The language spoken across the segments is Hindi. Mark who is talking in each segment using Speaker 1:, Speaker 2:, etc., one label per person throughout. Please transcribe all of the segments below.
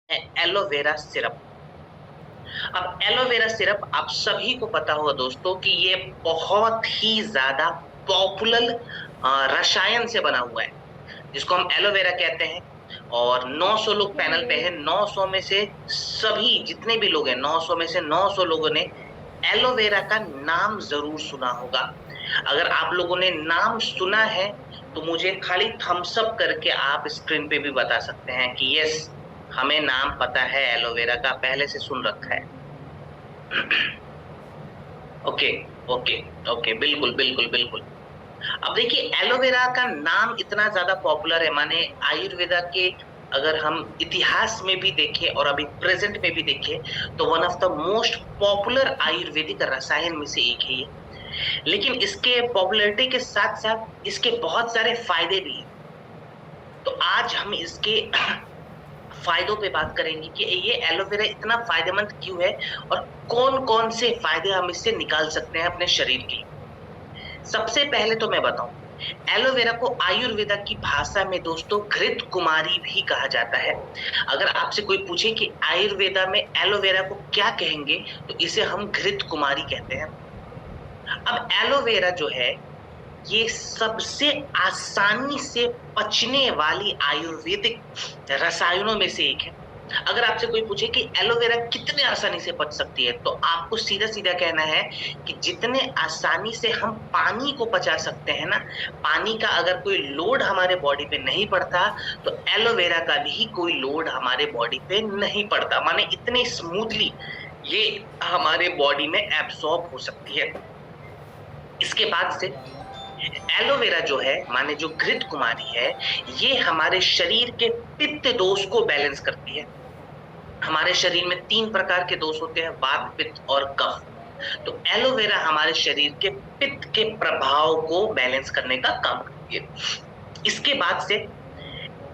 Speaker 1: Aloe vera syrup. अब एलोवेरा सिरप आप सभी को पता होगा दोस्तों कि ये बहुत ही ज्यादा पॉपुलर रसायन से बना हुआ है, जिसको हम एलोवेरा कहते हैं। और 900 लोग पैनल पे हैं। 900 में से सभी जितने भी लोग हैं, 900 में से 900 लोगों ने एलोवेरा का नाम जरूर सुना होगा। अगर आप लोगों ने नाम सुना है तो मुझे खाली थम्स अप करके आप स्क्रीन पे भी बता सकते हैं कि यस, हमें नाम पता है एलोवेरा का, पहले से सुन रखा है। ओके, ओके, ओके, बिल्कुल, बिल्कुल, बिल्कुल। अब देखिए, एलोवेरा का नाम इतना ज्यादा पॉपुलर है, माने आयुर्वेदा के अगर हम इतिहास में भी देखें और अभी प्रेजेंट में भी देखें तो one of the most popular Ayurvedic रसायन में से एक है ये। लेकिन इसके पॉपुलैरिटी के साथ साथ इसके बहुत सारे फायदे भी हैं। तो आज हम इसके फायदों पे बात करेंगे कि ये एलोवेरा इतना फायदेमंद क्यों है और कौन कौन से फायदे हम इससे निकाल सकते हैं अपने शरीर के। सबसे पहले तो मैं बताऊं, एलोवेरा को आयुर्वेदा की भाषा में दोस्तों घृत कुमारी भी कहा जाता है। अगर आपसे कोई पूछे कि आयुर्वेदा में एलोवेरा को क्या कहेंगे तो इसे हम घृत कुमारी कहते हैं। अब एलोवेरा जो है ये सबसे आसानी से पचने वाली आयुर्वेदिक रसायनों में से एक है। अगर आपसे कोई पूछे कि एलोवेरा कितने आसानी से पच सकती है तो आपको सीधा सीधा कहना है कि जितने आसानी से हम पानी को पचा सकते हैं ना, पानी का अगर कोई लोड हमारे बॉडी पे नहीं पड़ता तो एलोवेरा का भी कोई लोड हमारे बॉडी पे नहीं पड़ता। माने इतनी स्मूथली ये हमारे बॉडी में एब्सॉर्ब हो सकती है। इसके बाद से एलोवेरा जो है, माने जो घृत कुमारी है, ये हमारे शरीर के पित्त दोष को बैलेंस करती है। हमारे शरीर में 3 प्रकार के दोष होते हैं, वात, पित्त और कफ। तो एलोवेरा हमारे शरीर के पित्त के प्रभाव को बैलेंस करने का काम करती है। इसके बाद से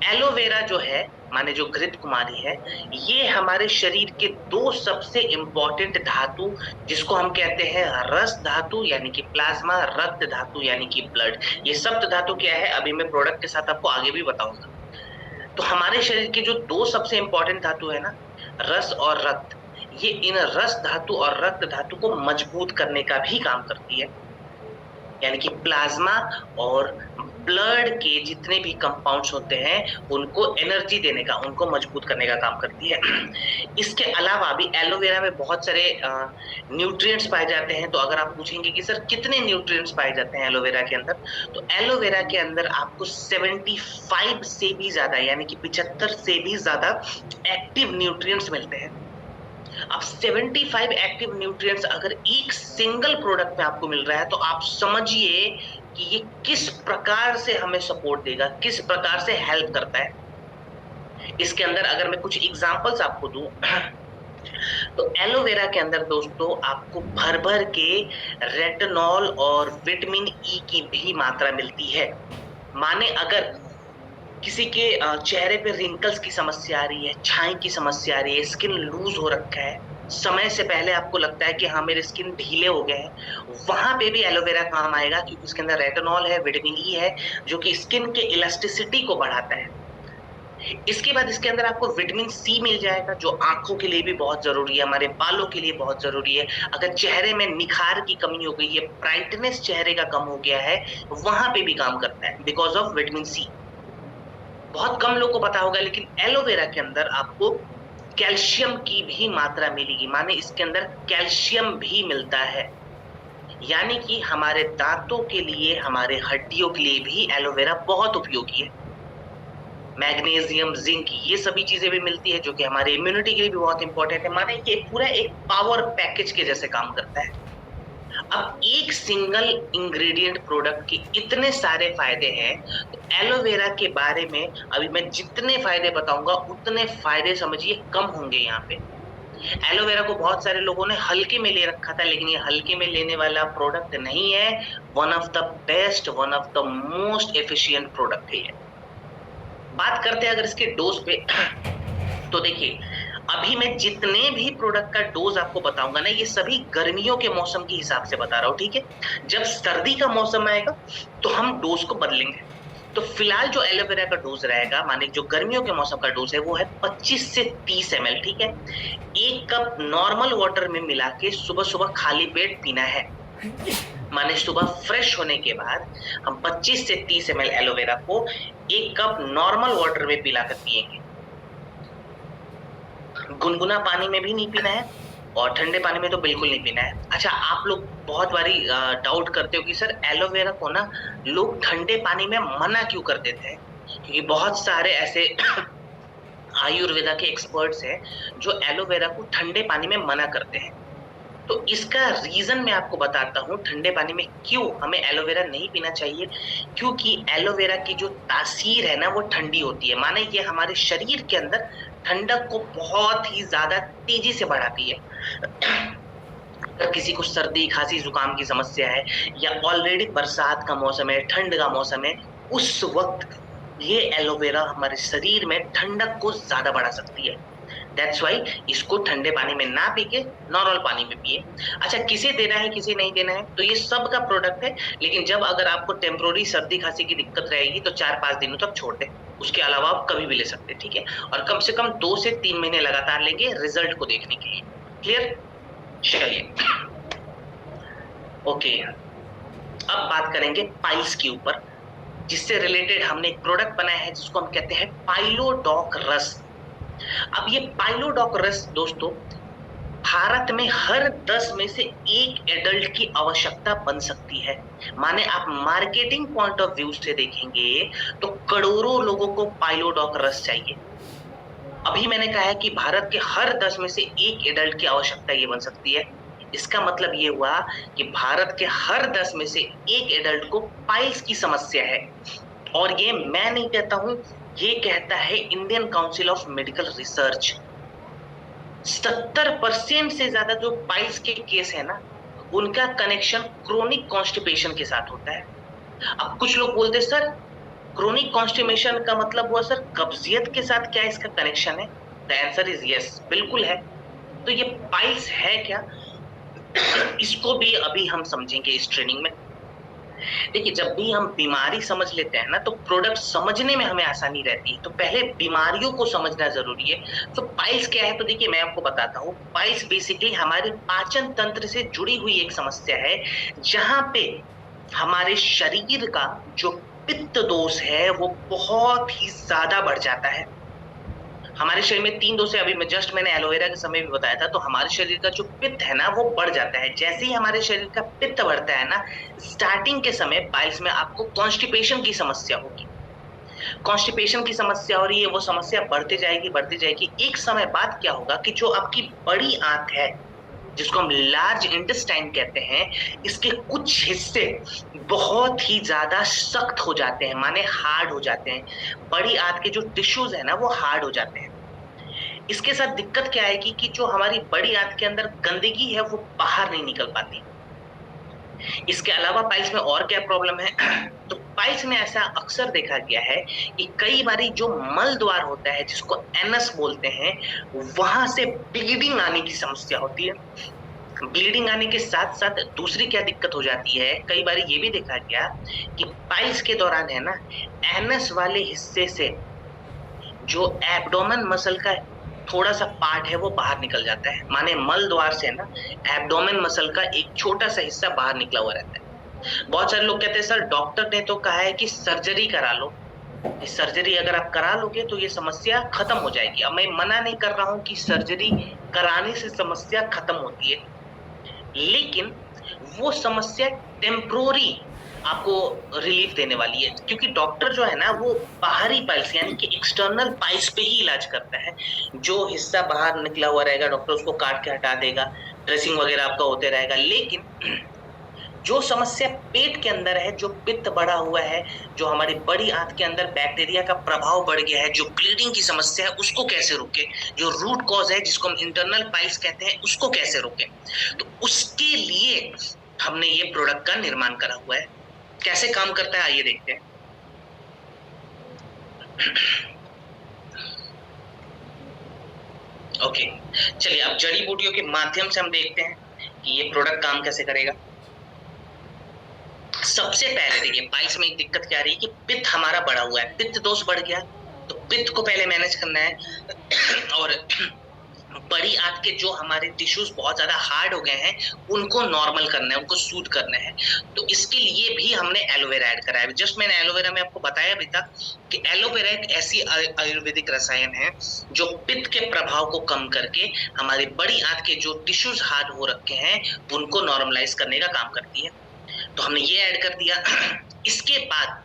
Speaker 1: एलोवेरा जो है, माने जो घृत कुमारी है, ये हमारे शरीर के 2 सबसे इंपॉर्टेंट धातु, जिसको हम कहते हैं रस धातु यानी कि प्लाज्मा, रक्त धातु यानी कि ब्लड। ये सप्त धातु क्या है अभी मैं प्रोडक्ट के साथ आपको आगे भी बताऊंगा। तो हमारे शरीर के जो 2 सबसे इंपॉर्टेंट धातु है ना, रस और रक्त, ये इन रस धातु और रक्त धातु को मजबूत करने का भी काम करती है। यानी कि प्लाज्मा और ब्लड के जितने भी कंपाउंड्स होते हैं उनको एनर्जी देने का, उनको मजबूत करने का काम करती है। इसके अलावा भी एलोवेरा में बहुत सारे न्यूट्रिएंट्स पाए जाते हैं। तो अगर आप पूछेंगे कि सर कितने न्यूट्रिएंट्स पाए जाते हैं एलोवेरा के अंदर, तो एलोवेरा के अंदर आपको 75 से भी ज्यादा यानी कि 75 से भी ज्यादा एक्टिव न्यूट्रिएंट्स मिलते हैं। अब 75 एक्टिव न्यूट्रिएंट्स अगर एक सिंगल प्रोडक्ट में आपको मिल रहा है तो आप समझिए कि ये किस प्रकार से हमें सपोर्ट देगा, किस प्रकार से हेल्प करता है। इसके अंदर अगर मैं कुछ एग्जांपल्स आपको दूं तो एलोवेरा के अंदर दोस्तों आपको भर भर के रेटिनॉल और विटामिन ई की भी मात्रा मिलती है। माने अगर किसी के चेहरे पे रिंकल्स की समस्या आ रही है, छाई की समस्या आ रही है, स्किन लूज हो रखा है, समय से पहले आपको लगता है कि हाँ मेरे स्किन ढीले हो गए हैं, वहां पे भी एलोवेरा काम आएगा क्योंकि इसके अंदर रेटिनॉल है, विटामिन ई है, जो कि स्किन के इलास्टिसिटी को बढ़ाता है। इसके बाद इसके अंदर आपको विटामिन सी मिल जाएगा जो आंखों के लिए भी बहुत जरूरी है, हमारे बालों के लिए बहुत जरूरी है। अगर चेहरे में निखार की कमी हो गई है, ब्राइटनेस चेहरे का कम हो गया है, वहां पे भी काम करता है बिकॉज ऑफ विटामिन सी। बहुत कम लोगों को पता होगा लेकिन एलोवेरा के अंदर आपको कैल्शियम की भी मात्रा मिलेगी। माने इसके अंदर कैल्शियम भी मिलता है, यानी कि हमारे दांतों के लिए, हमारे हड्डियों के लिए भी एलोवेरा बहुत उपयोगी है। मैग्नीशियम, जिंक, ये सभी चीजें भी मिलती है जो कि हमारे इम्यूनिटी के लिए भी बहुत इंपॉर्टेंट है। माने ये पूरा एक पावर पैकेज के जैसे काम करता है। अब एक सिंगल इंग्रेडिएंट प्रोडक्ट के इतने सारे फायदे हैं, तो एलोवेरा के बारे में अभी मैं जितने फायदे बताऊंगा उतने फायदे समझिए कम होंगे यहाँ पे। एलोवेरा को बहुत सारे लोगों ने हल्के में ले रखा था, लेकिन ये हल्के में लेने वाला प्रोडक्ट नहीं है। One of the best, one of the most efficient product है ये। बात करते हैं अगर इसके डोज पे तो देखिए, अभी मैं जितने भी प्रोडक्ट का डोज आपको बताऊंगा ना, ये सभी गर्मियों के मौसम के हिसाब से बता रहा हूँ, ठीक है। जब सर्दी का मौसम आएगा तो हम डोज को बदलेंगे। तो फिलहाल जो एलोवेरा का डोज रहेगा, माने जो गर्मियों के मौसम का डोज है वो है 25 से 30 ml, ठीक है। 1 कप नॉर्मल वाटर में मिला के सुबह सुबह खाली पेट पीना है। माने सुबह फ्रेश होने के बाद हम 25 से 30 ml एलोवेरा को 1 कप नॉर्मल वाटर में पिलाकर पिएंगे। गुनगुना पानी में भी नहीं पीना है और ठंडे पानी में तो बिल्कुल नहीं पीना है। अच्छा, आप लोग बहुत बारी डाउट करते हो कि सर एलोवेरा को ना लोग ठंडे पानी में मना क्यों कर देते हैं, क्योंकि बहुत सारे ऐसे आयुर्वेदा के एक्सपर्ट्स हैं जो एलोवेरा को ठंडे पानी में मना करते हैं। तो इसका रीजन मैं आपको बताता हूँ ठंडे पानी में क्यों हमें एलोवेरा नहीं पीना चाहिए। क्योंकि एलोवेरा की जो तासीर है ना वो ठंडी होती है, माने ये हमारे शरीर के अंदर ठंडक को बहुत ही ज्यादा तेजी से बढ़ाती है। अगर किसी को सर्दी खांसी जुकाम की समस्या है या ऑलरेडी बरसात का मौसम है, ठंड का मौसम है, उस वक्त ये एलोवेरा हमारे शरीर में ठंडक को ज्यादा बढ़ा सकती है। दैट्स वाई इसको ठंडे पानी में ना पी के नॉर्मल पानी में पिए। अच्छा, किसे देना है किसे नहीं देना है तो ये सब का प्रोडक्ट है, लेकिन जब अगर आपको टेम्पोररी सर्दी खांसी की दिक्कत रहेगी तो 4-5 दिनों तक छोड़ दें, उसके अलावा आप कभी भी ले सकते हैं, ठीक है। और कम से कम 2 से 3 महीने लगातार लेंगे रिजल्ट को देखने के लिए। क्लियर? चलिए ओके, अब बात करेंगे पाइल्स के ऊपर, जिससे रिलेटेड हमने एक प्रोडक्ट बनाया है जिसको हम कहते हैं पाइलोडॉक रस। अब ये पाइलोडॉक रस दोस्तों भारत में हर 10 में से 1 एडल्ट की आवश्यकता बन सकती है। माने आप मार्केटिंग पॉइंट ऑफ व्यू से देखेंगे तो करोड़ों लोगों को पाइलोडॉक रस चाहिए। अभी मैंने कहा है कि भारत के हर 10 में से 1 एडल्ट की आवश्यकता ये बन सकती है। इसका मतलब ये हुआ कि भारत के हर 10 में से 1 एडल्ट को पाइल्स की समस्या है। और ये मैं नहीं कहता हूं, ये कहता है Indian council of medical research. 70% से ज्यादा जो पाइल्स के केस है ना उनका कनेक्शन क्रोनिक कॉन्स्टिपेशन के साथ होता है। अब कुछ लोग बोलते हैं सर क्रोनिक कॉन्स्टिपेशन का मतलब हुआ सर कब्जियत के साथ क्या इसका कनेक्शन है? द आंसर इज यस, बिल्कुल है। तो ये पाइल्स है क्या, इसको भी अभी हम समझेंगे इस ट्रेनिंग में। देखिए, जब भी हम बीमारी समझ लेते हैं ना तो प्रोडक्ट समझने में हमें आसानी रहती है। तो पहले बीमारियों को समझना जरूरी है। तो पाइल्स क्या है, तो देखिए मैं आपको बताता हूँ। पाइल्स बेसिकली हमारे पाचन तंत्र से जुड़ी हुई एक समस्या है, जहां पे हमारे शरीर का जो पित्त दोष है वो बहुत ही ज्यादा बढ़ जाता है। हमारे शरीर में 3 दोष है, अभी मैंने एलोवेरा के समय भी बताया था। तो हमारे शरीर का जो पित्त है ना वो बढ़ जाता है। जैसे ही हमारे शरीर का पित्त बढ़ता है ना, स्टार्टिंग के समय पाइल्स में आपको कॉन्स्टिपेशन की समस्या होगी। कॉन्स्टिपेशन की समस्या हो रही है, वो समस्या बढ़ती जाएगी। एक समय बाद क्या होगा कि जो आपकी बड़ी आंत है जिसको हम लार्ज इंटेस्टाइन कहते हैं, इसके कुछ हिस्से बहुत ही ज्यादा सख्त हो जाते हैं, माने हार्ड हो जाते हैं। बड़ी आंत के जो टिश्यूज है ना वो हार्ड हो जाते हैं। इसके साथ दिक्कत क्या आएगी कि जो हमारी बड़ी आंत के अंदर गंदगी है वो बाहर नहीं निकल पाती। इसके अलावा पाइल्स में और क्या प्रॉब्लम है तो पाइल्स में ऐसा अक्सर देखा गया है कि कई बारी जो मल द्वार होता है जिसको एनस बोलते हैं, वहां से ब्लीडिंग आने की समस्या होती है। ब्लीडिंग आने के साथ साथ दूसरी क्या दिक्कत हो जाती है, कई बार ये भी देखा गया कि पाइल्स के दौरान है ना एनस वाले हिस्से से जो एब्डोमेन मसल का थोड़ा सा पार्ट है वो बाहर निकल जाता है। माने मल द्वार से ना एब्डोमेन मसल का एक छोटा सा हिस्सा बाहर निकला हुआ रहता है। बहुत सारे लोग कहते हैं सर डॉक्टर ने तो कहा है कि सर्जरी करा लो। सर्जरी अगर आप करा लोगे तो ये समस्या खत्म हो जाएगी। अब मैं मना नहीं कर रहा हूं कि सर्जरी कराने से समस्या खत्म होती है, लेकिन वो समस्या टेम्पोररी आपको रिलीफ देने वाली है। क्योंकि डॉक्टर जो है ना वो बाहरी पाइल्स यानी कि एक्सटर्नल पाइल्स पे ही इलाज करता है। जो हिस्सा बाहर निकला हुआ रहेगा डॉक्टर उसको काट के हटा देगा, ड्रेसिंग वगैरह आपका होते रहेगा। लेकिन जो समस्या पेट के अंदर है, जो पित्त बढ़ा हुआ है, जो हमारी बड़ी आंत के अंदर बैक्टीरिया का प्रभाव बढ़ गया है, जो ब्लीडिंग की समस्या है उसको कैसे रोके, जो रूट कॉज है जिसको हम इंटरनल पाइल्स कहते हैं उसको कैसे रोके, तो उसके लिए हमने ये प्रोडक्ट का निर्माण करा हुआ है। कैसे काम करता है आइए देखते हैं। ओके, चलिए अब जड़ी बूटियों के माध्यम से हम देखते हैं कि ये प्रोडक्ट काम कैसे करेगा। सबसे पहले देखिए पाइल्स में एक दिक्कत क्या आ रही है कि पित्त हमारा बढ़ा हुआ है, पित्त दोष बढ़ गया, तो पित्त को पहले मैनेज करना है और बड़ी आंत के जो हमारे टिश्यूज बहुत ज्यादा हार्ड हो गए हैं उनको नॉर्मल करना है, उनको सूद करना है। तो इसके लिए भी हमने एलोवेरा ऐड करा है। जस्ट मैंने एलोवेरा में आपको बताया भी था कि एलोवेरा एक ऐसी आयुर्वेदिक रसायन है जो पित्त के प्रभाव को कम करके हमारी बड़ी आंत के जो टिश्यूज हार्ड हो रखे हैं उनको नॉर्मलाइज करने का काम करती है। तो हमने ये ऐड कर दिया। इसके बाद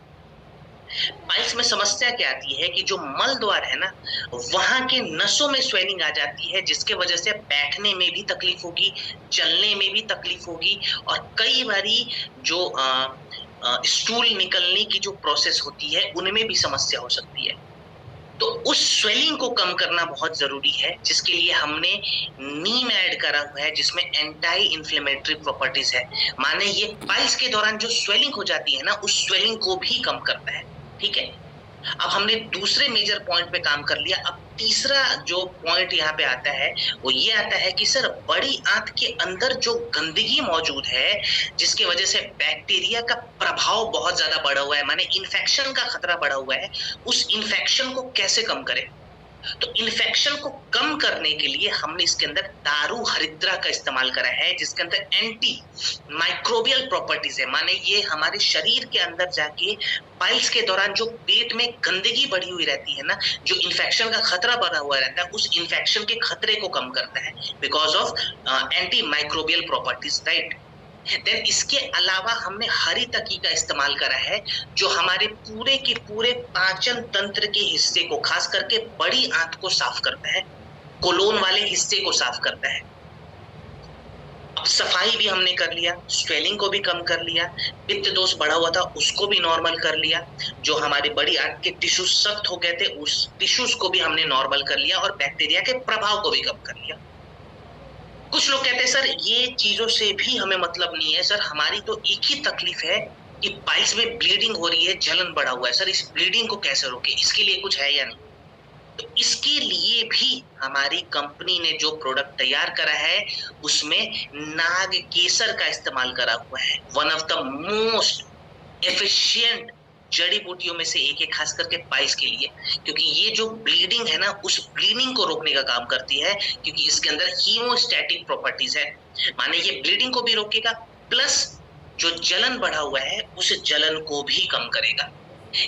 Speaker 1: पाइल्स में समस्या क्या आती है कि जो मल द्वार है ना वहां के नसों में स्वेलिंग आ जाती है, जिसके वजह से बैठने में भी तकलीफ होगी, चलने में भी तकलीफ होगी और कई बारी जो स्टूल निकलने की जो प्रोसेस होती है उनमें भी समस्या हो सकती है। तो उस स्वेलिंग को कम करना बहुत जरूरी है, जिसके लिए हमने नीम ऐड करा हुआ है जिसमें एंटी इंफ्लेमेटरी प्रॉपर्टीज है। माने ये पाइल्स के दौरान जो स्वेलिंग हो जाती है ना उस स्वेलिंग को भी कम करता है। ठीक है, अब हमने दूसरे मेजर पॉइंट पे काम कर लिया। अब तीसरा जो पॉइंट यहाँ पे आता है वो ये आता है कि सर बड़ी आंत के अंदर जो गंदगी मौजूद है जिसकी वजह से बैक्टीरिया का प्रभाव बहुत ज्यादा बढ़ा हुआ है, माने इन्फेक्शन का खतरा बढ़ा हुआ है, उस इन्फेक्शन को कैसे कम करें? तो इन्फेक्शन को कम करने के लिए हमने इसके अंदर दारू हरिद्रा का इस्तेमाल करा है जिसके अंदर एंटी माइक्रोबियल प्रॉपर्टीज है। माने ये हमारे शरीर के अंदर जाके पाइल्स के दौरान जो पेट में गंदगी बढ़ी हुई रहती है ना, जो इन्फेक्शन का खतरा बढ़ा हुआ रहता है, उस इन्फेक्शन के खतरे को कम करता है because of anti microbial properties, right. Then इसके अलावा हमने हरी तकी का इस्तेमाल करा है जो हमारे पूरे के पूरे पाचन तंत्र के हिस्से को, खास करके बड़ी आंत को साफ करता है, कोलोन वाले हिस्से को साफ करता है। अब सफाई भी हमने कर लिया, स्वेलिंग को भी कम कर लिया, पित्त दोष बढ़ा हुआ था उसको भी नॉर्मल कर लिया, जो हमारी बड़ी आंत के टिश्यूज सख्त हो गए थे उस टिश्यूज को भी हमने नॉर्मल कर लिया और बैक्टीरिया के प्रभाव को भी कम कर लिया। कुछ लोग कहते हैं सर ये चीजों से भी हमें मतलब नहीं है, सर हमारी तो एक ही तकलीफ है कि पाइल्स में ब्लीडिंग हो रही है, जलन बढ़ा हुआ है, सर इस ब्लीडिंग को कैसे रोके, इसके लिए कुछ है या नहीं? तो इसके लिए भी हमारी कंपनी ने जो प्रोडक्ट तैयार करा है उसमें नाग केसर का इस्तेमाल करा हुआ है। One of the most efficient जड़ी बूटियों में से एक है, खास करके पाइल्स के लिए, क्योंकि ये जो ब्लीडिंग है ना उस ब्लीडिंग को रोकने का काम करती है, क्योंकि इसके अंदर हीमोस्टैटिक प्रॉपर्टीज है। माने ये ब्लीडिंग को भी रोकेगा प्लस जो जलन बढ़ा हुआ है उस जलन को भी कम करेगा।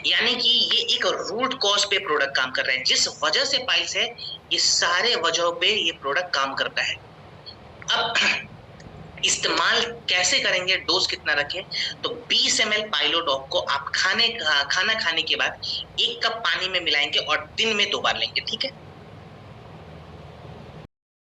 Speaker 1: यानी कि ये एक रूट कॉज पे प्रोडक्ट काम कर रहा है, जिस वजह से पाइल्स है ये सारे वजहों पे ये प्रोडक्ट काम करता है। अब इस्तेमाल कैसे करेंगे, डोज कितना रखें? तो 20 ml पाइलोडॉग को आप खाना खाने के बाद 1 कप पानी में मिलाएंगे और दिन में 2 बार लेंगे। ठीक है,